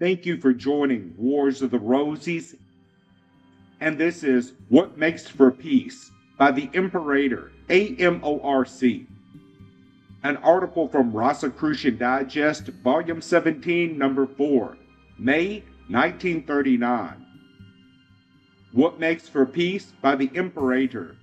Thank you for joining Wars of the Rosies, and this is What Makes for Peace by the Imperator, AMORC. An article from Rosicrucian Digest, Volume 17, Number 4, May 1939. What Makes for Peace by the Imperator.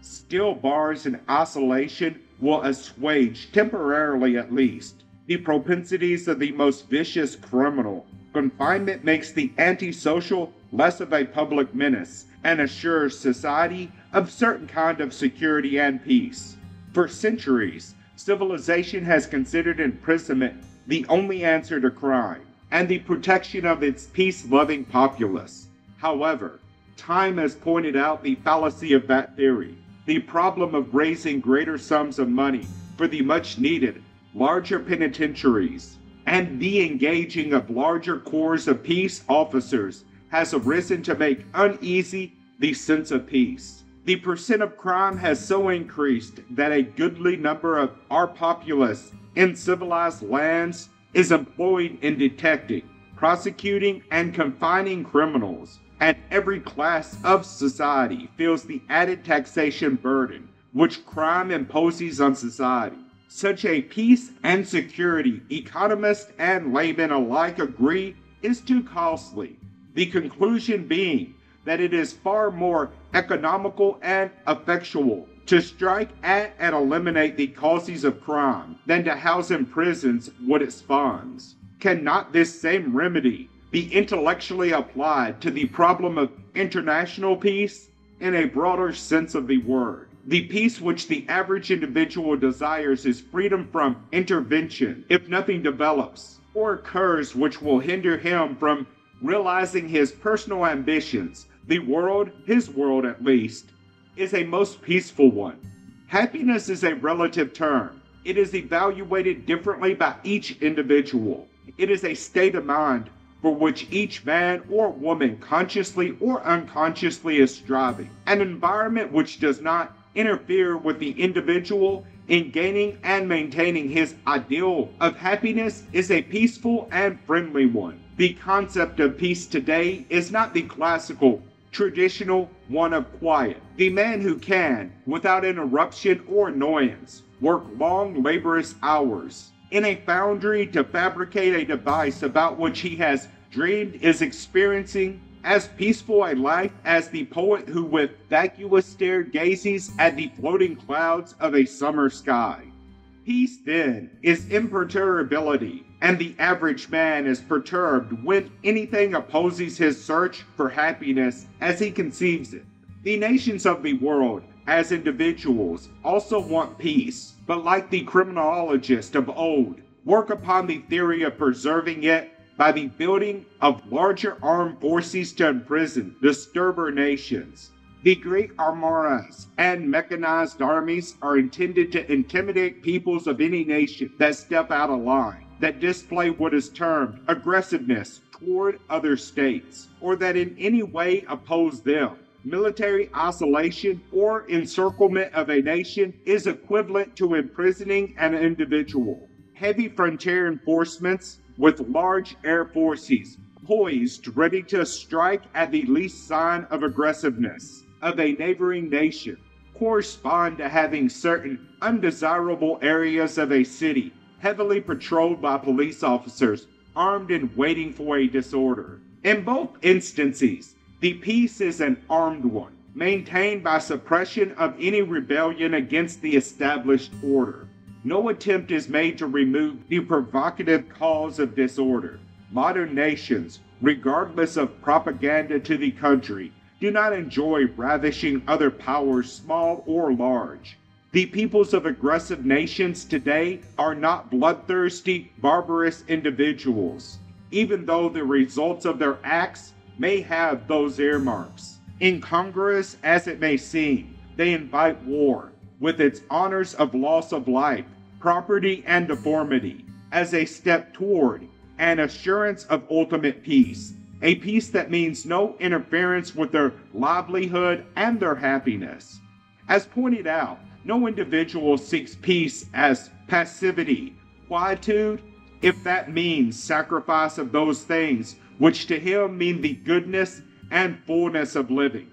Steel bars and isolation will assuage, temporarily at least, the propensities of the most vicious criminal. Confinement makes the antisocial less of a public menace and assures society of certain kind of security and peace. For centuries, civilization has considered imprisonment the only answer to crime and the protection of its peace-loving populace. However, time has pointed out the fallacy of that theory. The problem of raising greater sums of money for the much-needed larger penitentiaries, and the engaging of larger corps of peace officers has arisen to make uneasy the sense of peace. The percent of crime has so increased that a goodly number of our populace in civilized lands is employed in detecting, prosecuting, and confining criminals, and every class of society feels the added taxation burden which crime imposes on society. Such a peace and security, economists and laymen alike agree, is too costly, the conclusion being that it is far more economical and effectual to strike at and eliminate the causes of crime than to house in prisons what its funds. Cannot this same remedy be intellectually applied to the problem of international peace in a broader sense of the word? The peace which the average individual desires is freedom from intervention if nothing develops or occurs which will hinder him from realizing his personal ambitions. The world, his world at least, is a most peaceful one. Happiness is a relative term. It is evaluated differently by each individual. It is a state of mind for which each man or woman consciously or unconsciously is striving. An environment which does not interfere with the individual in gaining and maintaining his ideal of happiness is a peaceful and friendly one. The concept of peace today is not the classical, traditional one of quiet. The man who can, without interruption or annoyance, work long, laborious hours in a foundry to fabricate a device about which he has dreamed is experiencing as peaceful a life as the poet who with vacuous stare gazes at the floating clouds of a summer sky. Peace, then, is imperturbability, and the average man is perturbed when anything opposes his search for happiness as he conceives it. The nations of the world, as individuals, also want peace, but like the criminologist of old, work upon the theory of preserving it by the building of larger armed forces to imprison disturber nations. The great armadas and mechanized armies are intended to intimidate peoples of any nation that step out of line, that display what is termed aggressiveness toward other states, or that in any way oppose them. Military isolation or encirclement of a nation is equivalent to imprisoning an individual. Heavy frontier enforcements with large air forces poised ready to strike at the least sign of aggressiveness of a neighboring nation correspond to having certain undesirable areas of a city heavily patrolled by police officers armed and waiting for a disorder. In both instances, the peace is an armed one, maintained by suppression of any rebellion against the established order. No attempt is made to remove the provocative cause of disorder. Modern nations, regardless of propaganda to the country, do not enjoy ravishing other powers, small or large. The peoples of aggressive nations today are not bloodthirsty, barbarous individuals, even though the results of their acts may have those earmarks. Incongruous as it may seem, they invite war, with its honors of loss of life, property, and deformity, as a step toward an assurance of ultimate peace, a peace that means no interference with their livelihood and their happiness. As pointed out, no individual seeks peace as passivity, quietude. if that means sacrifice of those things which to him mean the goodness and fullness of living.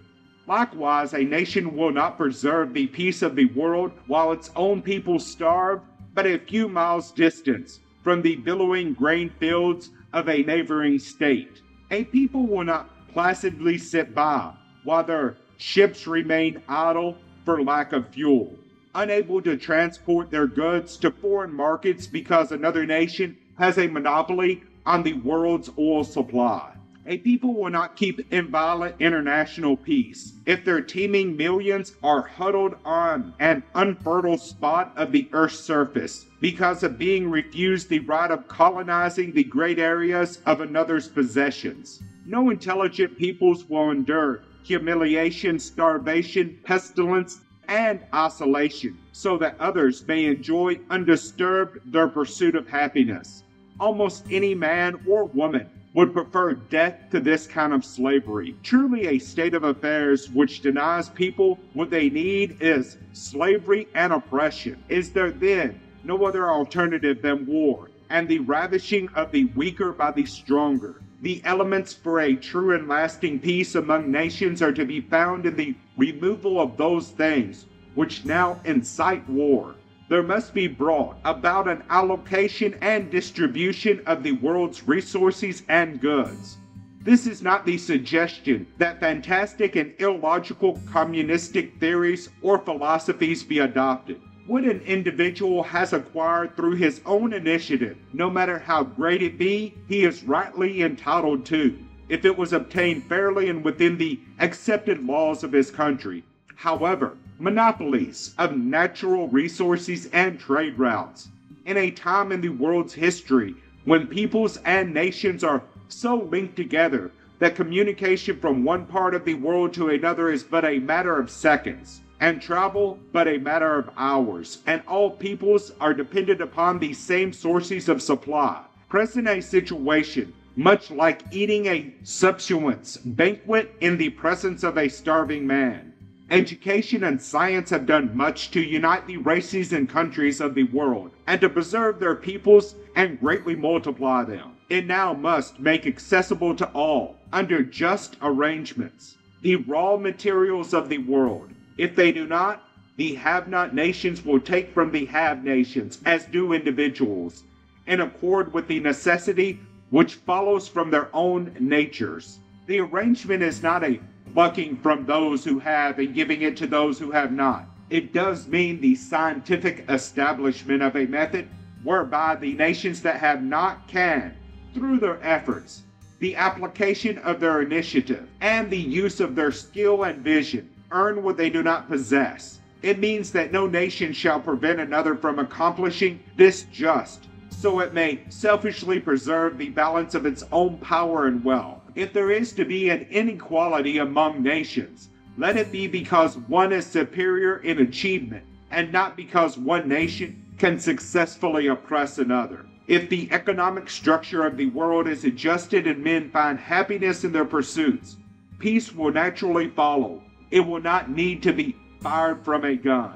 Likewise, a nation will not preserve the peace of the world while its own people starve, but a few miles distance from the billowing grain fields of a neighboring state. A people will not placidly sit by while their ships remain idle for lack of fuel, unable to transport their goods to foreign markets because another nation has a monopoly on the world's oil supply. A people will not keep inviolate international peace if their teeming millions are huddled on an unfertile spot of the Earth's surface because of being refused the right of colonizing the great areas of another's possessions. No intelligent peoples will endure humiliation, starvation, pestilence, and isolation so that others may enjoy undisturbed their pursuit of happiness. Almost any man or woman would prefer death to this kind of slavery. Truly a state of affairs which denies people what they need is slavery and oppression. Is there then no other alternative than war and the ravishing of the weaker by the stronger? The elements for a true and lasting peace among nations are to be found in the removal of those things which now incite war. There must be brought about an allocation and distribution of the world's resources and goods. This is not the suggestion that fantastic and illogical communistic theories or philosophies be adopted. What an individual has acquired through his own initiative, no matter how great it be, he is rightly entitled to, if it was obtained fairly and within the accepted laws of his country. However, monopolies of natural resources and trade routes, in a time in the world's history when peoples and nations are so linked together that communication from one part of the world to another is but a matter of seconds, and travel but a matter of hours, and all peoples are dependent upon the same sources of supply. Present a situation much like eating a subsistence banquet in the presence of a starving man. Education and science have done much to unite the races and countries of the world, and to preserve their peoples and greatly multiply them. It now must make accessible to all, under just arrangements, the raw materials of the world. If they do not, the have-not nations will take from the have nations, as do individuals, in accord with the necessity which follows from their own natures. The arrangement is not a plucking from those who have and giving it to those who have not. It does mean the scientific establishment of a method whereby the nations that have not can, through their efforts, the application of their initiative, and the use of their skill and vision, earn what they do not possess. It means that no nation shall prevent another from accomplishing this just, so it may selfishly preserve the balance of its own power and wealth. If there is to be an inequality among nations, let it be because one is superior in achievement, and not because one nation can successfully oppress another. If the economic structure of the world is adjusted and men find happiness in their pursuits, peace will naturally follow. It will not need to be fired from a gun.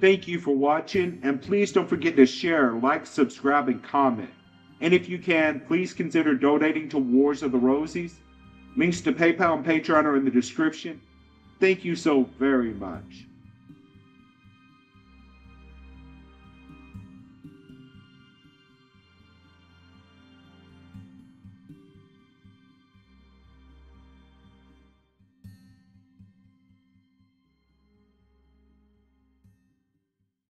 Thank you for watching, and please don't forget to share, like, subscribe, and comment. And if you can, please consider donating to Wars of the Rosies. Links to PayPal and Patreon are in the description. Thank you so very much.